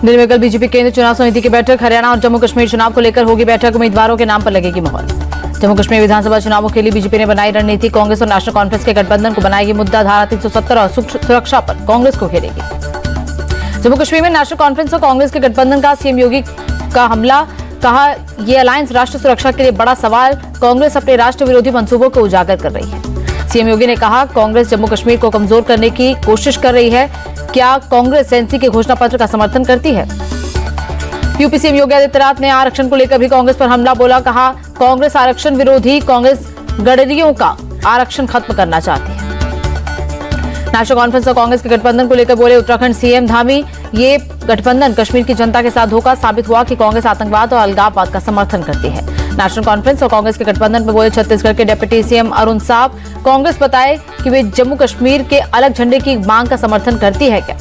दिल्ली में कल बीजेपी केंद्रीय चुनाव समिति की बैठक। हरियाणा और जम्मू कश्मीर चुनाव को लेकर होगी बैठक। उम्मीदवारों के नाम पर लगेगी मोहर। जम्मू कश्मीर विधानसभा चुनावों के लिए बीजेपी ने बनाई रणनीति। कांग्रेस और नेशनल कॉन्फ्रेंस के गठबंधन को बनाएगी मुद्दा। धारा 370 और सुरक्षा पर कांग्रेस को घेरेगी। जम्मू कश्मीर में नेशनल कॉन्फ्रेंस और कांग्रेस के गठबंधन का सीएम योगी का हमला। कहा, यह अलायंस राष्ट्र सुरक्षा के लिए बड़ा सवाल। कांग्रेस अपने राष्ट्र विरोधी मंसूबों को उजागर कर रही है। सीएम योगी ने कहा, कांग्रेस जम्मू कश्मीर को कमजोर करने की कोशिश कर रही है। क्या कांग्रेस एनसी के घोषणा पत्र का समर्थन करती है? यूपी सीएम योगी आदित्यनाथ ने आरक्षण को लेकर भी कांग्रेस पर हमला बोला। कहा, कांग्रेस आरक्षण विरोधी। कांग्रेस गडरियों का आरक्षण खत्म करना चाहती है। नेशनल कॉन्फ्रेंस और कांग्रेस के गठबंधन को लेकर बोले उत्तराखंड सीएम धामी। ये गठबंधन कश्मीर की जनता के साथ धोखा। साबित हुआ कि कांग्रेस आतंकवाद और अलगाववाद का समर्थन करती है। नेशनल कॉन्फ्रेंस और कांग्रेस के गठबंधन पर बोले छत्तीसगढ़ के डिप्टी सीएम अरुण साव। कांग्रेस बताए कि वे जम्मू कश्मीर के अलग झंडे की मांग का समर्थन करती है क्या?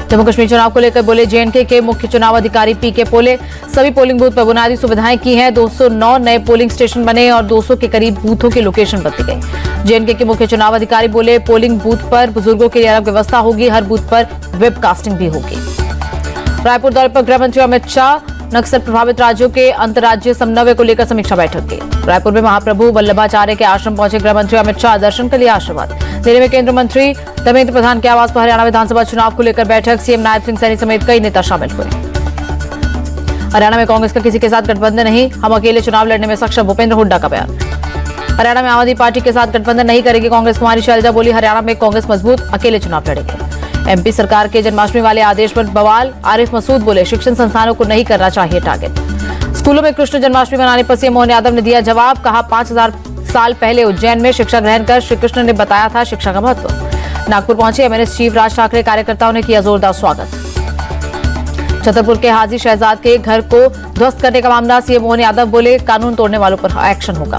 जम्मू कश्मीर चुनाव को लेकर बोले जेएनके के मुख्य चुनाव अधिकारी पीके पोले। सभी पोलिंग बूथ पर बुनियादी सुविधाएं की हैं। 209 नए पोलिंग स्टेशन बने और 200 के करीब बूथों की लोकेशन बदली गई। जेएनके के मुख्य चुनाव अधिकारी बोले पोलिंग बूथ पर बुजुर्गों के लिए अलग व्यवस्था होगी। हर बूथ पर वेबकास्टिंग भी होगी। रायपुर दौरे पर गृह मंत्री अमित शाह। नक्सल प्रभावित राज्यों के अंतर्राज्यीय समन्वय को लेकर समीक्षा बैठक की। रायपुर में महाप्रभु वल्लभाचार्य के आश्रम पहुंचे गृह मंत्री अमित शाह। दर्शन के लिए आशीर्वाद। दिल्ली में केंद्रीय मंत्री धर्मेंद्र प्रधान के आवास पर हरियाणा विधानसभा चुनाव को लेकर बैठक। सीएम नायब सिंह सैनी समेत कई नेता शामिल हुए। हरियाणा में कांग्रेस का किसी के साथ गठबंधन नहीं, हम अकेले चुनाव लड़ने में सक्षम। भूपेंद्र हुड्डा का बयान। हरियाणा में आम आदमी पार्टी के साथ गठबंधन नहीं करेगी कांग्रेस। कुमारी शैलजा बोली, हरियाणा में कांग्रेस मजबूत, अकेले चुनाव लड़ेंगे। एमपी सरकार के जन्माष्टमी वाले आदेश पर बवाल। आरिफ मसूद बोले, शिक्षण संस्थानों को नहीं करना चाहिए टारगेट। स्कूलों में कृष्ण जन्माष्टमी मनाने पर सीएम मोहन यादव ने दिया जवाब। कहा, 5000 साल पहले उज्जैन में शिक्षा ग्रहण कर श्री कृष्ण ने बताया था शिक्षा का महत्व। नागपुर पहुंचे एमएनएस चीफ राज ठाकरे। कार्यकर्ताओं ने किया जोरदार स्वागत। छतरपुर के हाजी शहजाद के घर को ध्वस्त करने का मामला। सीएम मोहन यादव बोले, कानून तोड़ने वालों पर एक्शन होगा।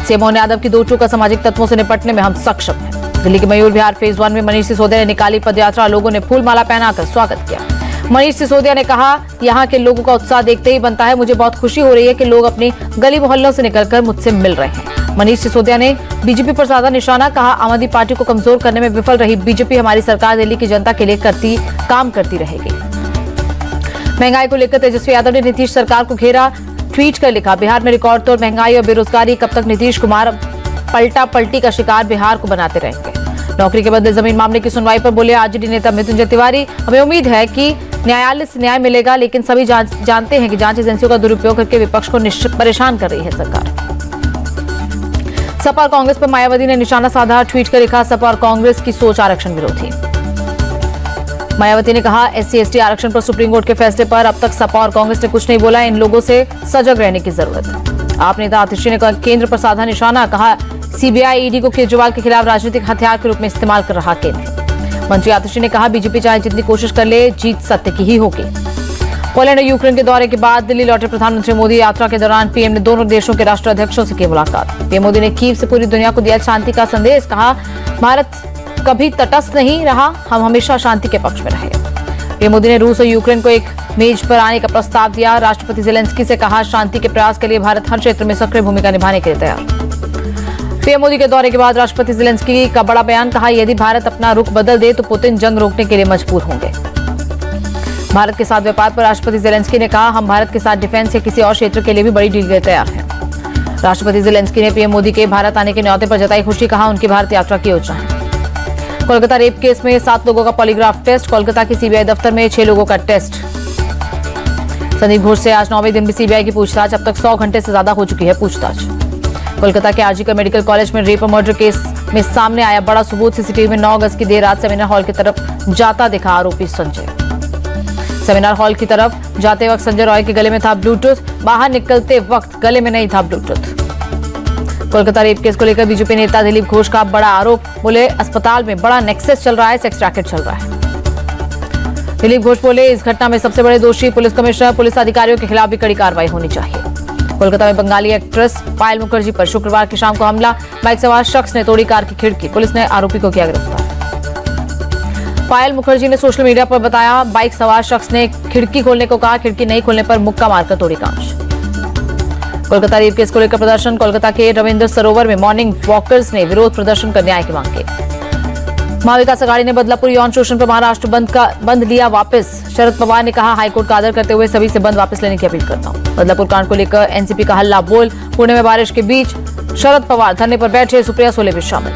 सीएम मोहन यादव की दो टूक असामाजिक तत्वों से निपटने में हम सक्षम हैं। दिल्ली के मयूर विहार फेज 1 में मनीष सिसोदिया ने निकाली पदयात्रा। लोगों ने फूल माला पहनाकर स्वागत किया। मनीष सिसोदिया ने कहा, यहाँ के लोगों का उत्साह देखते ही बनता है। मुझे बहुत खुशी हो रही है कि लोग अपनी गली मोहल्लों से निकलकर मुझसे मिल रहे हैं। मनीष सिसोदिया ने बीजेपी पर साधा निशाना। कहा, आम आदमी पार्टी को कमजोर करने में विफल रही बीजेपी। हमारी सरकार दिल्ली की जनता के लिए काम करती रहेगी। महंगाई को लेकर तेजस्वी यादव ने नीतीश सरकार को घेरा। ट्वीट कर लिखा, बिहार में रिकॉर्ड तोड़ महंगाई और बेरोजगारी। कब तक नीतीश कुमार पलटा पलटी का शिकार बिहार को बनाते रहेंगे? नौकरी के बदले जमीन मामले की सुनवाई पर बोले आरजेडी नेता मृत्युंजय तिवारी। हमें उम्मीद है कि न्यायालय से न्याय मिलेगा, लेकिन सभी जानते हैं कि जांच एजेंसियों का दुरुपयोग करके विपक्ष को परेशान कर रही है सरकार। सपा और कांग्रेस पर मायावती ने निशाना साधा। ट्वीट कर लिखा, सपा और कांग्रेस की सोच आरक्षण विरोधी। मायावती ने कहा, SC/ST आरक्षण पर सुप्रीम कोर्ट के फैसले पर अब तक सपा और कांग्रेस ने कुछ नहीं बोला। इन लोगों से सजग रहने की जरूरत है। आप नेता आतिशी ने केंद्र पर साधा निशाना। कहा, सीबीआई ईडी को केजरीवाल के खिलाफ राजनीतिक हथियार के रूप में इस्तेमाल कर रहा केंद्र। मंत्री आतिशी ने कहा, बीजेपी चाहे जितनी कोशिश कर ले, जीत सत्य की ही होगी। पोलैंड और यूक्रेन के दौरे के बाद दिल्ली लौटे प्रधानमंत्री मोदी। यात्रा के दौरान पीएम ने दोनों देशों के राष्ट्राध्यक्षों से की मुलाकात। पीएम मोदी ने कीव से पूरी दुनिया को दिया शांति का संदेश। कहा, भारत कभी तटस्थ नहीं रहा, हम हमेशा शांति के पक्ष में रहे। पीएम मोदी ने रूस और यूक्रेन को एक मेज पर आने का प्रस्ताव दिया। राष्ट्रपति ज़ेलेंस्की से कहा, शांति के प्रयास के लिए भारत हर क्षेत्र में सक्रिय भूमिका निभाने के लिए तैयार। पीएम मोदी के दौरे के बाद राष्ट्रपति ज़ेलेंस्की का बड़ा बयान। कहा, यदि भारत अपना रुख बदल दे तो पुतिन जंग रोकने के लिए मजबूर होंगे। भारत के साथ व्यापार पर राष्ट्रपति ज़ेलेंस्की ने कहा, हम भारत के साथ डिफेंस या किसी और क्षेत्र के लिए भी बड़ी डील के लिए तैयार हैं। राष्ट्रपति ज़ेलेंस्की ने पीएम मोदी के भारत आने के न्यौते पर जताई खुशी। कहा, उनकी भारत यात्रा की योजना है। कोलकाता रेप केस में 7 लोगों का पॉलीग्राफ टेस्ट। कोलकाता की सीबीआई दफ्तर में 6 लोगों का टेस्ट। संदीप घोष से आज 9वें दिन भी सीबीआई की पूछताछ। अब तक 100 घंटे से ज्यादा हो चुकी है पूछताछ। कोलकाता के आरजीकर मेडिकल कॉलेज में रेप और मर्डर केस में सामने आया बड़ा सबूत। सीसीटीवी में 9 अगस्त की देर रात सेमिनार हॉल की तरफ जाता दिखा आरोपी संजय। सेमिनार हॉल की तरफ जाते वक्त संजय रॉय के गले में था ब्लूटूथ। बाहर निकलते वक्त गले में नहीं था ब्लूटूथ। कोलकाता रेप केस को लेकर बीजेपी नेता दिलीप घोष का बड़ा आरोप। बोले, अस्पताल में बड़ा नेक्सस चल रहा है, सेक्स रैकेट चल रहा है। दिलीप घोष बोले, इस घटना में सबसे बड़े दोषी पुलिस कमिश्नर, पुलिस अधिकारियों के खिलाफ भी कड़ी कार्रवाई होनी चाहिए। कोलकाता में बंगाली एक्ट्रेस पायल मुखर्जी पर शुक्रवार की शाम को हमला। बाइक सवार शख्स ने तोड़ी कार की खिड़की। पुलिस ने आरोपी को किया गिरफ्तार। पायल मुखर्जी ने सोशल मीडिया पर बताया, बाइक सवार शख्स ने खिड़की खोलने को कहा। खिड़की नहीं खोलने पर मुक्का मारकर तोड़ी कांच। कोलकाता रेप केस को लेकर प्रदर्शन। कोलकाता के रविंद्र सरोवर में मॉर्निंग वॉकर्स ने विरोध प्रदर्शन कर न्याय की मांग की। महाविकास अघाड़ी ने बदलापुर यौन शोषण पर महाराष्ट्र बंद लिया वापस। शरद पवार ने कहा, हाईकोर्ट का आदर करते हुए सभी से बंद वापस लेने की अपील करता हूं। बदलापुर कांड को लेकर एनसीपी का हल्ला बोल। पुणे में बारिश के बीच शरद पवार धरने पर बैठे, सुप्रिया सुले भी शामिल।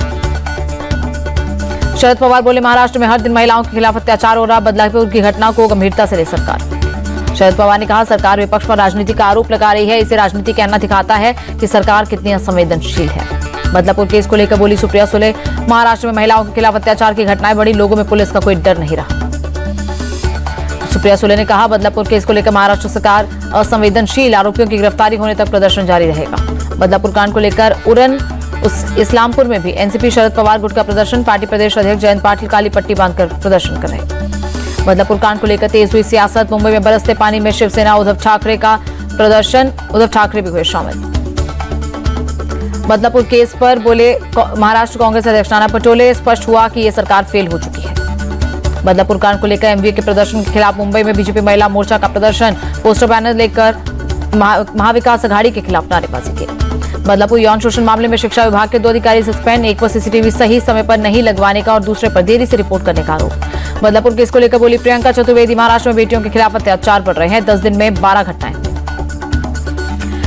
शरद पवार बोले, महाराष्ट्र में हर दिन महिलाओं के खिलाफ अत्याचार हो रहा, बदलापुर की घटना को गंभीरता से ले सरकार। शरद पवार ने कहा, सरकार विपक्ष पर राजनीति का आरोप लगा रही है, इसे राजनीति कहना दिखाता है कि सरकार कितनी असंवेदनशील है। बदलापुर केस को लेकर बोली सुप्रिया सुले, महाराष्ट्र में महिलाओं के खिलाफ अत्याचार की घटनाएं बढ़ी, लोगों में पुलिस का कोई डर नहीं रहा। सुप्रिया सुले ने कहा, बदलापुर केस को लेकर महाराष्ट्र सरकार असंवेदनशील, आरोपियों की गिरफ्तारी होने तक प्रदर्शन जारी रहेगा। बदलापुर कांड को लेकर उरन इस्लामपुर में भी एनसीपी शरद पवार गुट का प्रदर्शन, पार्टी प्रदेश अध्यक्ष जयंत पाटिल काली पट्टी बांधकर प्रदर्शन कर रहे। बदलापुर कांड को लेकर तेज हुई सियासत, मुंबई में बरसते पानी में शिवसेना उद्धव ठाकरे का प्रदर्शन, उद्धव ठाकरे भी हुए शामिल। बदलापुर केस पर बोले महाराष्ट्र कांग्रेस अध्यक्ष नाना पटोले, स्पष्ट हुआ कि यह सरकार फेल हो चुकी है। बदलापुर कांड को लेकर एमवीए के प्रदर्शन के खिलाफ मुंबई में बीजेपी महिला मोर्चा का प्रदर्शन, पोस्टर बैनर लेकर महाविकास अघाड़ी के खिलाफ नारेबाजी की। बदलापुर यौन शोषण मामले में शिक्षा विभाग के 2 अधिकारी सस्पेंड, एक पर सीसीटीवी सही समय पर नहीं लगवाने का और दूसरे पर देरी से रिपोर्ट करने का आरोप। बदलापुर केस को लेकर बोली प्रियंका चतुर्वेदी, महाराष्ट्र में बेटियों के खिलाफ अत्याचार बढ़ रहे हैं, 10 दिन में 12 घटनाएं।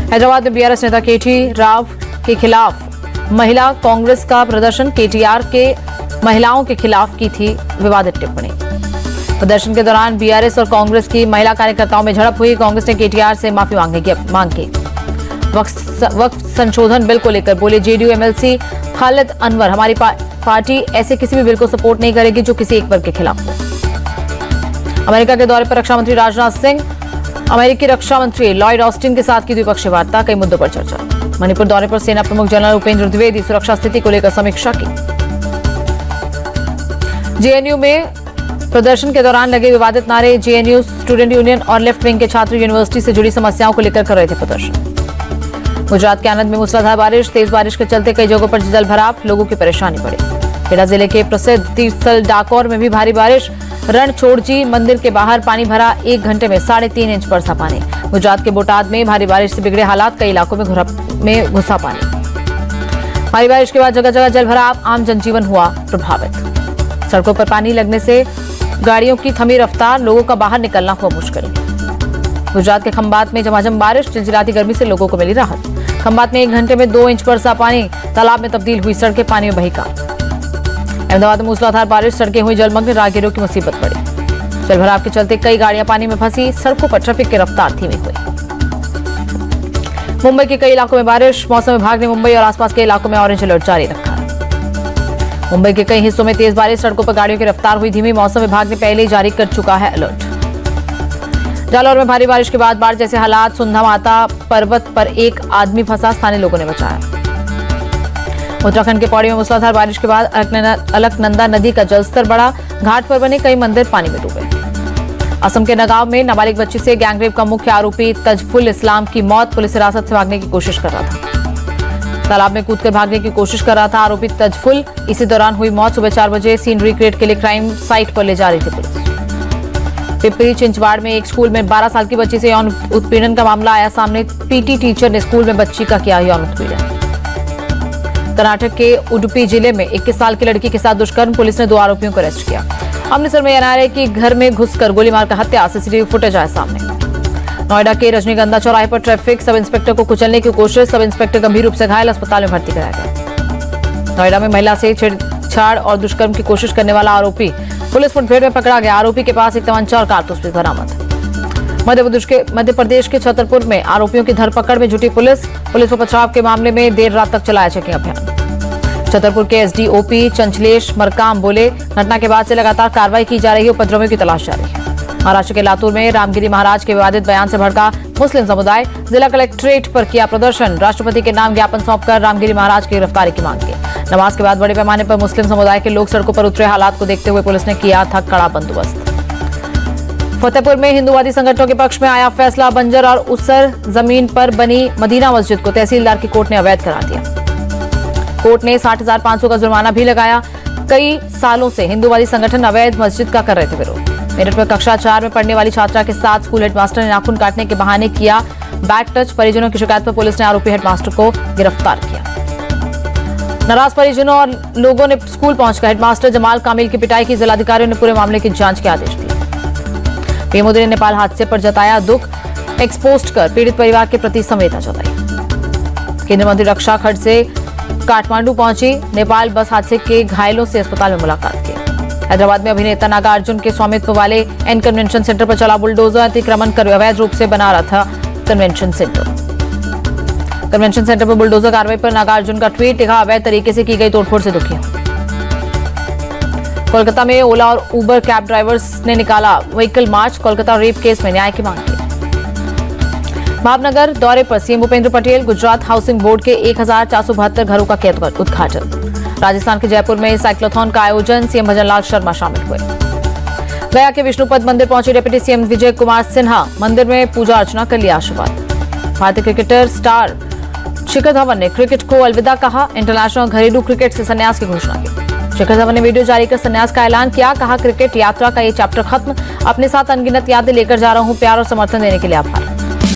हैदराबाद में बीआरएस नेता केटी राव के खिलाफ महिला कांग्रेस का प्रदर्शन, केटीआर के महिलाओं के खिलाफ की थी विवादित टिप्पणी। प्रदर्शन के दौरान बीआरएस और कांग्रेस की महिला कार्यकर्ताओं में झड़प हुई, कांग्रेस ने केटीआर से माफी मांगने की मांग की। वक्फ संशोधन बिल को लेकर बोले जेडीयू एमएलसी खालिद अनवर, हमारी पार्टी ऐसे किसी भी बिल को सपोर्ट नहीं करेगी जो किसी एक वर्ग के खिलाफ हो। अमेरिका के दौरे पर रक्षा मंत्री राजनाथ सिंह, अमेरिकी रक्षा मंत्री लॉयड ऑस्टिन के साथ की द्विपक्षीय वार्ता, कई मुद्दों पर चर्चा। मणिपुर दौरे पर सेना प्रमुख जनरल उपेंद्र द्विवेदी, सुरक्षा स्थिति को लेकर समीक्षा की। जेएनयू में प्रदर्शन के दौरान लगे विवादित नारे, जेएनयू स्टूडेंट यूनियन और लेफ्ट विंग के छात्र यूनिवर्सिटी से जुड़ी समस्याओं को लेकर कर रहे थे प्रदर्शन। गुजरात के आनंद में मूसलाधार बारिश, तेज बारिश के चलते कई जगहों पर जल भराव, लोगों की परेशानी बढ़ी। खेड़ा जिले के प्रसिद्ध तीर्थस्थल डाकोर में भी भारी बारिश, रणछोड़जी मंदिर के बाहर पानी भरा, 1 घंटे में 3.5 इंच बरसा पानी। गुजरात के बोटाद में भारी बारिश से बिगड़े हालात, कई इलाकों में घुसा पानी। भारी बारिश के बाद जगह जगह जल भराव, आम जनजीवन हुआ प्रभावित। सड़कों पर पानी लगने से गाड़ियों की थमी रफ्तार, लोगों का बाहर निकलना हुआ मुश्किल। गुजरात के खंबात में झमाझम बारिश, चिलचिलाती गर्मी से लोगों को मिली राहत। खंबात में 1 घंटे में 2 इंच बरसा पानी, तालाब में तब्दील हुई सड़कें पानी में बही कार। अहमदाबाद में मूसलाधार बारिश, सड़कें हुई जलमग्न, राहगीरों की मुसीबत बढ़ी। जलभराव के चलते कई गाड़ियां पानी में फंसी, सड़कों पर ट्रैफिक की रफ्तार धीमी हुई। मुंबई के कई इलाकों में बारिश, मौसम विभाग ने मुंबई और आसपास के इलाकों में ऑरेंज अलर्ट जारी रखा है। मुंबई के कई हिस्सों में तेज बारिश, सड़कों पर गाड़ियों की रफ्तार हुई धीमी, मौसम विभाग ने पहले ही जारी कर चुका है अलर्ट। जालौर में भारी बारिश के बाद बाढ़ जैसे हालात, सुंधा माता पर्वत पर एक आदमी फंसा, स्थानीय लोगों ने बचाया। उत्तराखंड के पौड़ी में मूसलाधार बारिश के बाद अलकनंदा नदी का जलस्तर बढ़ा, घाट पर बने कई मंदिर पानी में डूबे। असम के नगांव में नाबालिग बच्ची से गैंगरेप का मुख्य आरोपी तजफुल इस्लाम की मौत, पुलिस हिरासत से भागने की कोशिश कर रहा था। तालाब में कूदकर भागने की कोशिश कर रहा था आरोपी तजफुल, इसी दौरान हुई मौत। सुबह 4 बजे सीन रिक्रिएट के लिए क्राइम साइट पर ले जा रही थी पुलिस। पिपरी चिंचवाड़ में एक स्कूल में 12 साल की बच्ची से यौन उत्पीड़न का मामला आया सामने, पीटी टीचर ने स्कूल में बच्ची का किया यौन उत्पीड़न। कर्नाटक के उडुपी जिले में 21 साल की लड़की के साथ दुष्कर्म, पुलिस ने 2 आरोपियों को अरेस्ट किया। अमृतसर में एनआरआई की घर में घुसकर गोली मारकर हत्या, सीसीटीवी फुटेज आया सामने। नोएडा के रजनीगंधा चौराहे पर ट्रैफिक, सब इंस्पेक्टर को कुचलने की कोशिश, सब इंस्पेक्टर गंभीर रूप से घायल, अस्पताल में भर्ती कराया गया। नोएडा में महिला से छेड़छाड़ और दुष्कर्म की कोशिश करने वाला आरोपी पुलिस मुठभेड़ में पकड़ा गया। आरोपी के पास एक तमंचा और कारतूस भी बरामद। मध्य प्रदेश के छतरपुर में आरोपियों की धरपकड़ में जुटी पुलिस पर पथराव के मामले में देर रात तक चलाया चेकिंग अभियान। छतरपुर के एसडीओपी चंचलेश मरकाम बोले, घटना के बाद से लगातार कार्रवाई की जा रही है, उपद्रवियों की तलाश जारी है। महाराष्ट्र के लातूर में रामगिरी महाराज के विवादित बयान से भड़का मुस्लिम समुदाय, जिला कलेक्ट्रेट पर किया प्रदर्शन, राष्ट्रपति के नाम ज्ञापन सौंपकर रामगिरी महाराज की गिरफ्तारी की मांग की। नमाज के बाद बड़े पैमाने पर मुस्लिम समुदाय के लोग सड़कों पर उतरे, हालात को देखते हुए पुलिस ने किया था कड़ा बंदोबस्त। फतेहपुर में हिंदूवादी संगठनों के पक्ष में आया फैसला, बंजर और उसर जमीन पर बनी मदीना मस्जिद को तहसीलदार की कोर्ट ने अवैध करार दिया। कोर्ट ने 60,500 का जुर्माना भी लगाया। कई सालों से हिंदूवादी संगठन अवैध मस्जिद का कर रहे थे विरोध। मेरठ में कक्षा 4 में पढ़ने वाली छात्रा के साथ स्कूल हेडमास्टर ने नाखून काटने के बहाने किया बैक टच, परिजनों की शिकायत पर पुलिस ने आरोपी हेडमास्टर को गिरफ्तार किया। नाराज परिजनों और लोगों ने स्कूल पहुंचकर हेडमास्टर जमाल कामिल की पिटाई की। जिलाधिकारियों ने पूरे मामले की जांच के आदेश दिए। पीएम मोदी ने नेपाल हादसे पर जताया दुख, एक्सपोस्ट कर पीड़ित परिवार के प्रति संवेदना जताई। केंद्रीय मंत्री रक्षा खड़ से काठमांडू पहुंची। नेपाल बस हादसे के घायलों से अस्पताल में मुलाकात की। हैदराबाद में अभिनेता नागार्जुन के स्वामित्व वाले एन कन्वेंशन सेंटर पर चला बुलडोजर। अतिक्रमण कर अवैध रूप से बना रहा था कन्वेंशन सेंटर। कन्वेंशन सेंटर पर बुलडोजर कार्रवाई पर नागार्जुन का ट्वीट लिखा, अवैध तरीके से की गई तोड़फोड़ से दुखी हूं। कोलकाता में ओला और उबर कैब ड्राइवर्स ने निकाला व्हीकल मार्च। कोलकाता रेप केस में न्याय की मांग की। भावनगर दौरे पर CM Bhupendra Patel. Gujarat housing board के 1472 घरों का किया उद्घाटन। राजस्थान के जयपुर में साइक्लोथॉन का आयोजन। सीएम भजनलाल शर्मा शामिल हुए। गया के विष्णुपद मंदिर पहुंचे डिप्टी सीएम विजय कुमार सिन्हा। मंदिर में पूजा अर्चना कर लिया आशीर्वाद। भारतीय क्रिकेटर स्टार शिखर धवन ने क्रिकेट को अलविदा कहा। इंटरनेशनल घरेलू क्रिकेट से संन्यास की घोषणा की। शिखर धवन ने वीडियो जारी कर संन्यास का ऐलान किया। कहा, क्रिकेट यात्रा का ये चैप्टर खत्म। अपने साथ अनगिनत यादें लेकर जा रहा हूं। प्यार और समर्थन देने के लिए आभार।